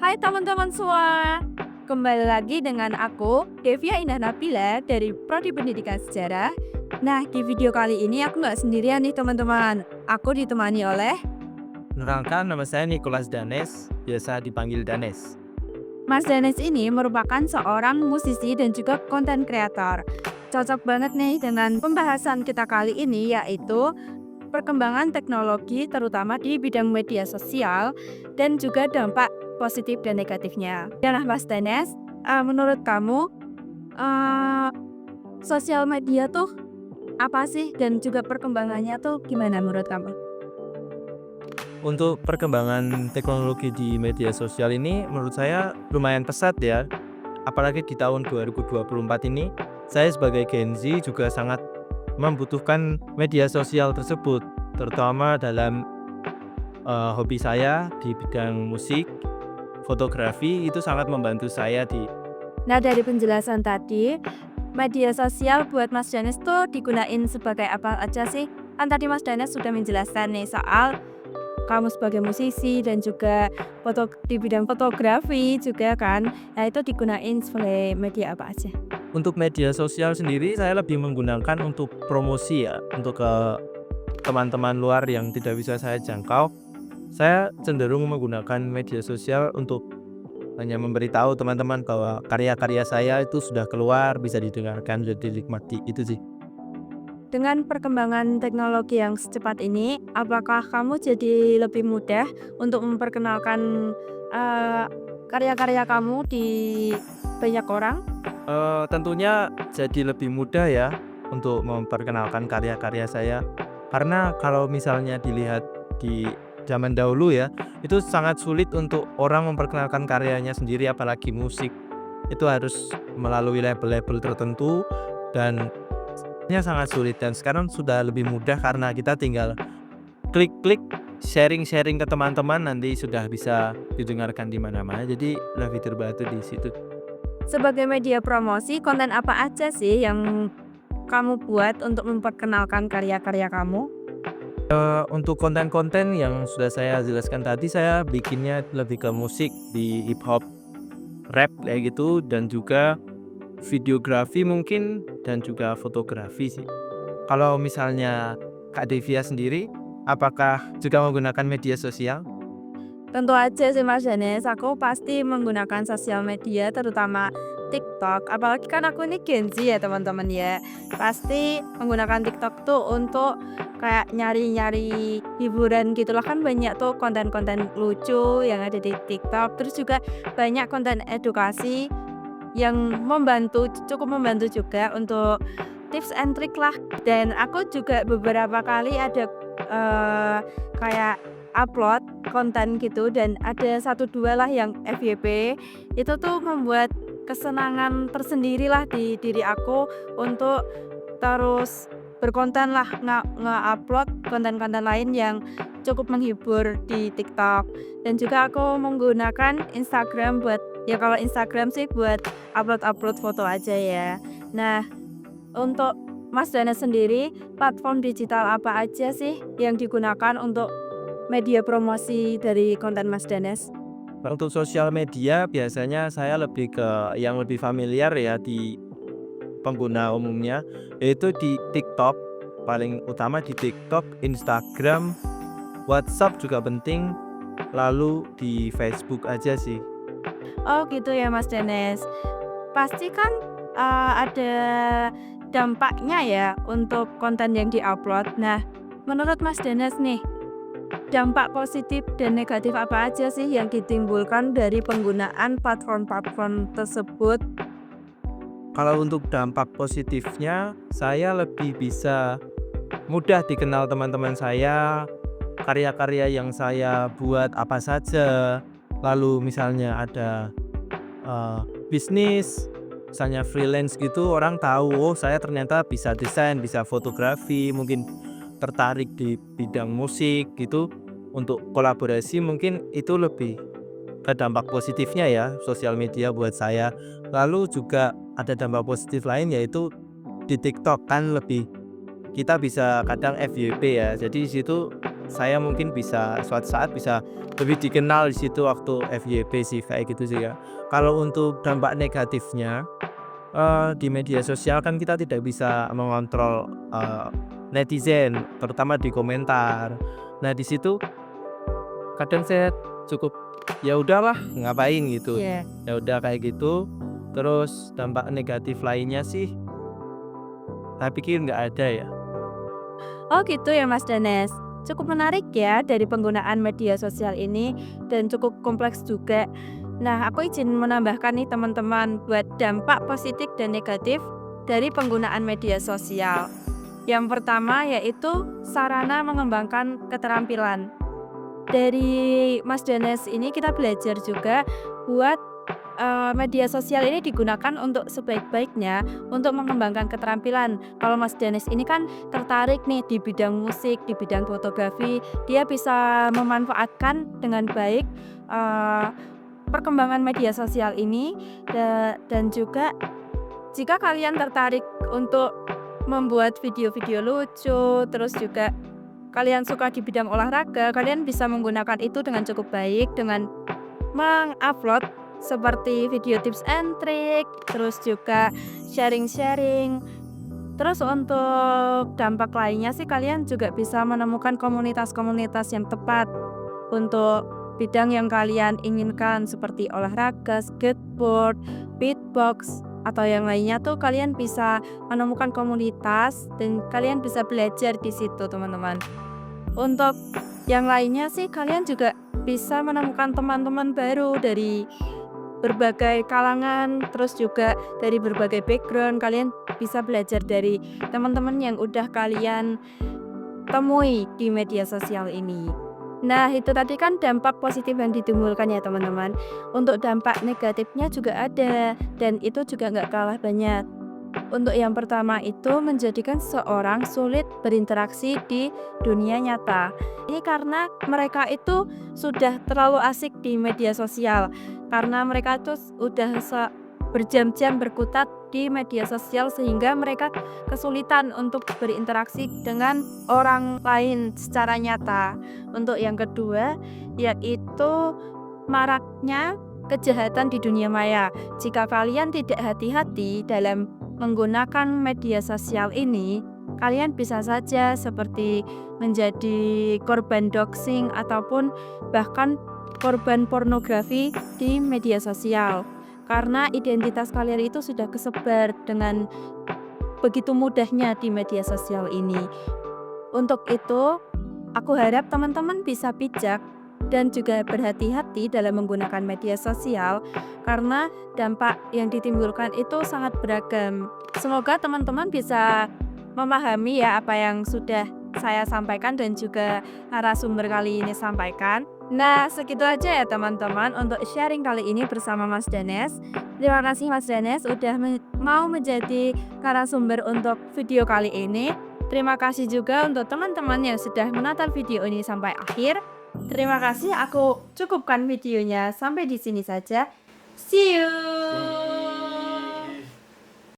Hai teman-teman semua, kembali lagi dengan aku, Devia Indah Nabila dari Prodi Pendidikan Sejarah. Nah, di video kali ini aku nggak sendirian nih teman-teman. Aku ditemani oleh Perkenalkan, nama saya Nicholas Danes, biasa dipanggil Danes. Mas Danes ini merupakan seorang musisi dan juga konten kreator. Cocok banget nih dengan pembahasan kita kali ini yaitu perkembangan teknologi terutama di bidang media sosial dan juga dampak positif dan negatifnya. Nah, Mas Danes, menurut kamu eh, sosial media tuh apa sih dan juga perkembangannya tuh gimana menurut kamu? Untuk perkembangan teknologi di media sosial ini menurut saya lumayan pesat ya. Apalagi di tahun 2024 ini, saya sebagai Gen Z juga sangat membutuhkan media sosial tersebut, terutama dalam hobi saya di bidang musik, fotografi itu sangat membantu saya di. Nah, dari penjelasan tadi, media sosial buat Mas Danes tuh digunain sebagai apa aja sih? Kan tadi Mas Danes sudah menjelaskan nih soal kamu sebagai musisi dan juga di bidang fotografi juga kan. Nah, itu digunain sebagai media apa aja? Untuk media sosial sendiri saya lebih menggunakan untuk promosi ya, untuk ke teman-teman luar yang tidak bisa saya jangkau. Saya cenderung menggunakan media sosial untuk hanya memberitahu teman-teman bahwa karya-karya saya itu sudah keluar, bisa didengarkan, bisa dinikmati, itu sih. Dengan perkembangan teknologi yang secepat ini, apakah kamu jadi lebih mudah untuk memperkenalkan eh, karya-karya kamu di banyak orang? Tentunya jadi lebih mudah ya untuk memperkenalkan karya-karya saya. Karena kalau misalnya dilihat di zaman dahulu ya, itu sangat sulit untuk orang memperkenalkan karyanya sendiri apalagi musik. Itu harus melalui label-label tertentu dan sangat sulit, dan sekarang sudah lebih mudah karena kita tinggal klik-klik, sharing-sharing ke teman-teman, nanti sudah bisa didengarkan di mana-mana. Jadi lebih terbantu di situ. Sebagai media promosi, konten apa aja sih yang kamu buat untuk memperkenalkan karya-karya kamu? Untuk konten-konten yang sudah saya jelaskan tadi, saya bikinnya lebih ke musik, di hip hop, rap kayak gitu, dan juga videografi mungkin, dan juga fotografi sih. Kalau misalnya Kak Devia sendiri, apakah juga menggunakan media sosial? Tentu aja sih Mas Danes, aku pasti menggunakan sosial media terutama TikTok. Apalagi kan aku ini Gen Z ya teman-teman ya. Pasti menggunakan TikTok tuh untuk kayak nyari-nyari hiburan gitulah, kan banyak tuh konten-konten lucu yang ada di TikTok. Terus juga banyak konten edukasi yang cukup membantu juga untuk tips and trick lah. Dan aku juga beberapa kali ada kayak upload konten gitu, dan ada satu dua lah yang FYP. Itu tuh membuat kesenangan tersendiri lah di diri aku untuk terus berkonten lah, nge-upload konten-konten lain yang cukup menghibur di TikTok. Dan juga aku menggunakan Instagram buat, ya kalau Instagram sih buat upload-upload foto aja ya. Nah, untuk Mas Dana sendiri, platform digital apa aja sih yang digunakan untuk media promosi dari konten Mas Danes? Untuk sosial media biasanya saya lebih ke yang lebih familiar ya di pengguna umumnya, yaitu di TikTok, paling utama di TikTok, Instagram, WhatsApp juga penting, lalu di Facebook aja sih. Oh gitu ya Mas Danes. Pasti kan ada dampaknya ya untuk konten yang diupload. Nah, menurut Mas Danes nih, dampak positif dan negatif apa aja sih yang ditimbulkan dari penggunaan platform-platform tersebut? Kalau untuk dampak positifnya, saya lebih bisa mudah dikenal teman-teman saya, karya-karya yang saya buat apa saja. Lalu misalnya ada bisnis, misalnya freelance gitu, orang tahu, oh saya ternyata bisa desain, bisa fotografi, mungkin tertarik di bidang musik gitu. Untuk kolaborasi mungkin itu lebih ke dampak positifnya ya, sosial media buat saya. Lalu juga ada dampak positif lain, yaitu di TikTok kan lebih kita bisa kadang FYP ya. Jadi di situ saya mungkin bisa suatu saat bisa lebih dikenal di situ waktu FYP sih kayak gitu sih ya. Kalau untuk dampak negatifnya, di media sosial kan kita tidak bisa mengontrol netizen, terutama di komentar. Nah di situ kadang saya cukup ya udahlah ngapain gitu, Iya. ya udah kayak gitu. Terus dampak negatif lainnya sih saya pikir nggak ada ya. Oh gitu ya Mas Danes. Cukup menarik ya dari penggunaan media sosial ini dan cukup kompleks juga. Nah, aku izin menambahkan nih teman-teman buat dampak positif dan negatif dari penggunaan media sosial. Yang pertama yaitu sarana mengembangkan keterampilan. Dari Mas Danes ini kita belajar juga buat media sosial ini digunakan untuk sebaik-baiknya untuk mengembangkan keterampilan. Kalau Mas Danes ini kan tertarik nih di bidang musik, di bidang fotografi, dia bisa memanfaatkan dengan baik eee, perkembangan media sosial ini dan juga jika kalian tertarik untuk membuat video-video lucu, terus juga kalian suka di bidang olahraga, kalian bisa menggunakan itu dengan cukup baik dengan mengupload seperti video tips and trik, terus juga sharing-sharing. Terus untuk dampak lainnya sih kalian juga bisa menemukan komunitas-komunitas yang tepat untuk bidang yang kalian inginkan seperti olahraga, skateboard, beatbox, atau yang lainnya tuh kalian bisa menemukan komunitas dan kalian bisa belajar di situ teman-teman. Untuk yang lainnya sih kalian juga bisa menemukan teman-teman baru dari berbagai kalangan, terus juga dari berbagai background. Kalian bisa belajar dari teman-teman yang udah kalian temui di media sosial ini. Nah, itu tadi kan dampak positif yang ditimbulkan ya teman-teman. Untuk dampak negatifnya juga ada, dan itu juga nggak kalah banyak. Untuk yang pertama itu menjadikan seseorang sulit berinteraksi di dunia nyata. Ini karena mereka itu sudah terlalu asik di media sosial. Karena mereka itu udah berjam-jam berkutat di media sosial sehingga mereka kesulitan untuk berinteraksi dengan orang lain secara nyata. Untuk yang kedua yaitu maraknya kejahatan di dunia maya. Jika kalian tidak hati-hati dalam menggunakan media sosial ini, kalian bisa saja seperti menjadi korban doxing ataupun bahkan korban pornografi di media sosial. Karena identitas kalian itu sudah kesebar dengan begitu mudahnya di media sosial ini. Untuk itu, aku harap teman-teman bisa bijak dan juga berhati-hati dalam menggunakan media sosial karena dampak yang ditimbulkan itu sangat beragam. Semoga teman-teman bisa memahami ya apa yang sudah saya sampaikan dan juga narasumber kali ini sampaikan. Nah, segitu aja ya teman-teman untuk sharing kali ini bersama Mas Danes. Terima kasih Mas Danes udah mau menjadi narasumber untuk video kali ini. Terima kasih juga untuk teman-teman yang sudah menonton video ini sampai akhir. Terima kasih, aku cukupkan videonya sampai di sini saja. See you.